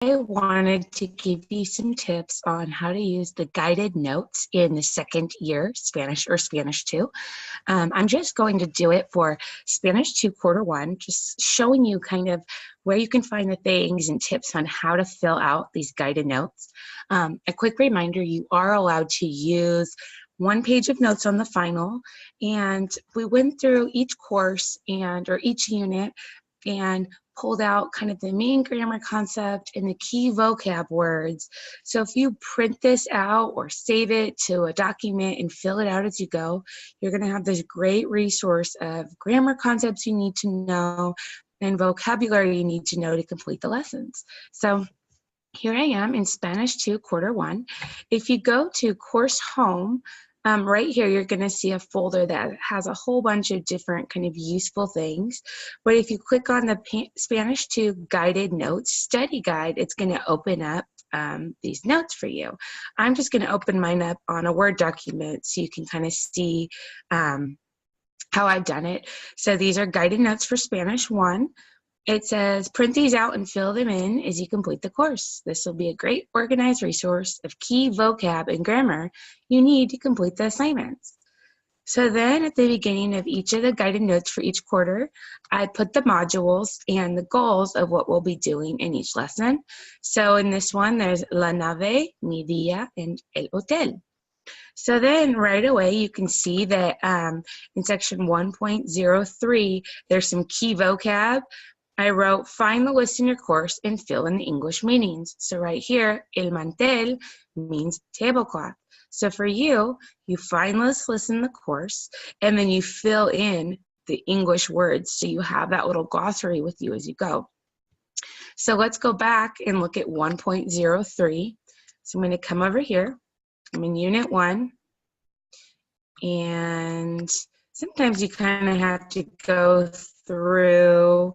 wanted to give you some tips on how to use the guided notes in the second year Spanish or Spanish 2. I'm just going to do it for Spanish 2 quarter 1, just showing you kind of where you can find the things and tips on how to fill out these guided notes. A quick reminder, you are allowed to use 1 page of notes on the final, and we went through each course or each unit and pulled out kind of the main grammar concept and the key vocab words. So if you print this out or save it to a document and fill it out as you go, you're going to have this great resource of grammar concepts you need to know and vocabulary you need to know to complete the lessons. So here I am in Spanish 2 quarter 1. If you go to course home, right here, you're going to see a folder that has a whole bunch of different kind of useful things. But if you click on the Spanish 2 guided notes study guide, it's going to open up these notes for you. I'm just going to open mine up on a Word document so you can kind of see how I've done it. So these are guided notes for Spanish 1. It says, print these out and fill them in as you complete the course. This will be a great organized resource of key vocab and grammar you need to complete the assignments. So then at the beginning of each of the guided notes for each quarter, I put the modules and the goals of what we'll be doing in each lesson. So in this one, there's la nave, mi día, and el hotel. So then right away, you can see that in section 1.03, there's some key vocab. I wrote, find the list in your course and fill in the English meanings. So right here, el mantel means tablecloth. So for you, you find this list in the course, and then you fill in the English words so you have that little glossary with you as you go. So let's go back and look at 1.03. So I'm going to come over here. I'm in Unit 1. And sometimes you kind of have to go through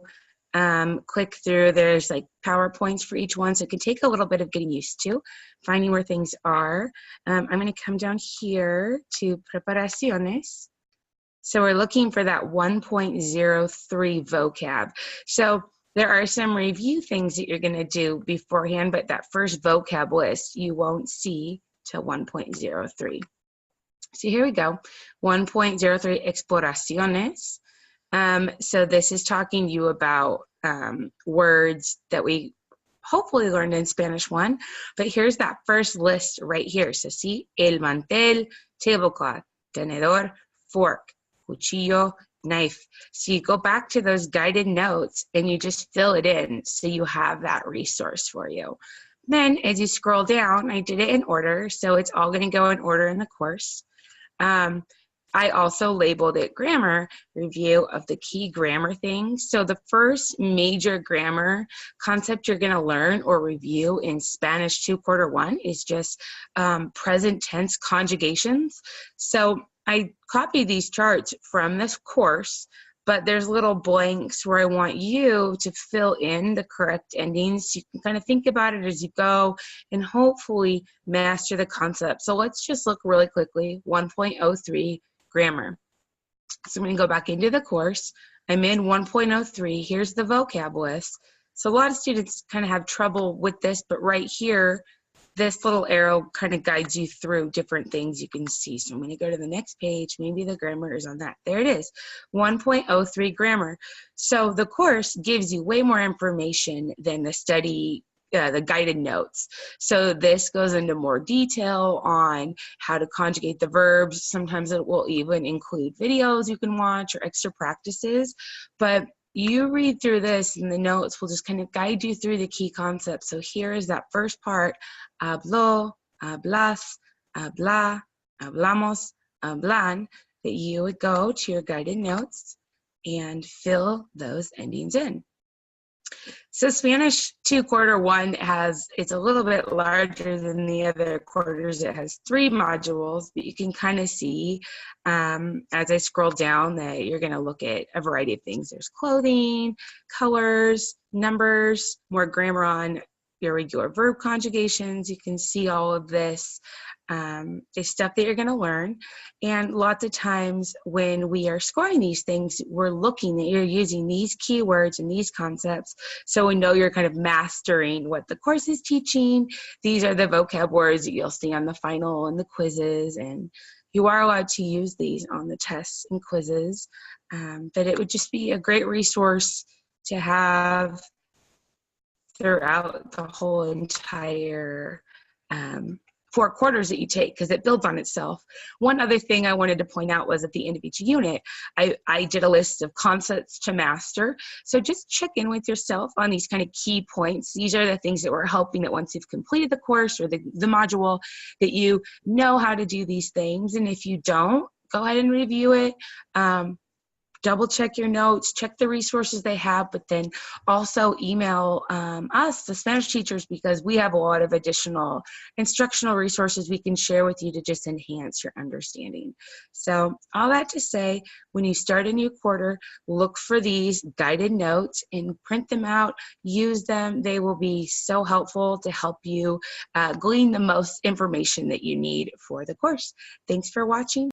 click through. There's like PowerPoints for each one, so it can take a little bit of getting used to finding where things are. I'm going to come down here to preparaciones. So we're looking for that 1.03 vocab. So there are some review things that you're going to do beforehand, but that first vocab list you won't see till 1.03. So here we go, 1.03 exploraciones. So this is talking to you about words that we hopefully learned in Spanish 1, but here's that first list right here. So see, el mantel, tablecloth, tenedor, fork, cuchillo, knife. So you go back to those guided notes and you just fill it in so you have that resource for you. Then as you scroll down, I did it in order, so it's all going to go in order in the course. I also labeled it grammar review of the key grammar things. So the first major grammar concept you're going to learn or review in Spanish 2 quarter 1 is just present tense conjugations. So I copied these charts from this course, but there's little blanks where I want you to fill in the correct endings. You can kind of think about it as you go and hopefully master the concept. So let's just look really quickly, 1.03 grammar. So I'm going to go back into the course. I'm in 1.03. Here's the vocab list. So a lot of students kind of have trouble with this, but right here, this little arrow kind of guides you through different things you can see. So I'm going to go to the next page. Maybe the grammar is on that. There it is, 1.03 grammar. So the course gives you way more information than the study, the guided notes. So this goes into more detail on how to conjugate the verbs. Sometimes it will even include videos you can watch or extra practices. But you read through this and the notes will just kind of guide you through the key concepts. So here is that first part, habló, hablas, habla, hablamos, hablan, that you would go to your guided notes and fill those endings in. So Spanish 2 quarter 1 it's a little bit larger than the other quarters. It has 3 modules, but you can kind of see as I scroll down that you're going to look at a variety of things. There's clothing, colors, numbers, more grammar on your regular verb conjugations. You can see all of this. Is stuff that you're going to learn. And lots of times when we are scoring these things, we're looking that you're using these keywords and these concepts, so we know you're kind of mastering what the course is teaching. These are the vocab words that you'll see on the final and the quizzes, and you are allowed to use these on the tests and quizzes. But it would just be a great resource to have throughout the whole entire 4 quarters that you take, because it builds on itself. One other thing I wanted to point out was at the end of each unit, I did a list of concepts to master. So just check in with yourself on these kind of key points. These are the things that we're hoping that once you've completed the course or the module, that you know how to do these things. And if you don't, go ahead and review it. Double check your notes, check the resources they have, but then also email us, the Spanish teachers, because we have a lot of additional instructional resources we can share with you to just enhance your understanding. So all that to say, when you start a new quarter, look for these guided notes and print them out, use them. They will be so helpful to help you glean the most information that you need for the course. Thanks for watching.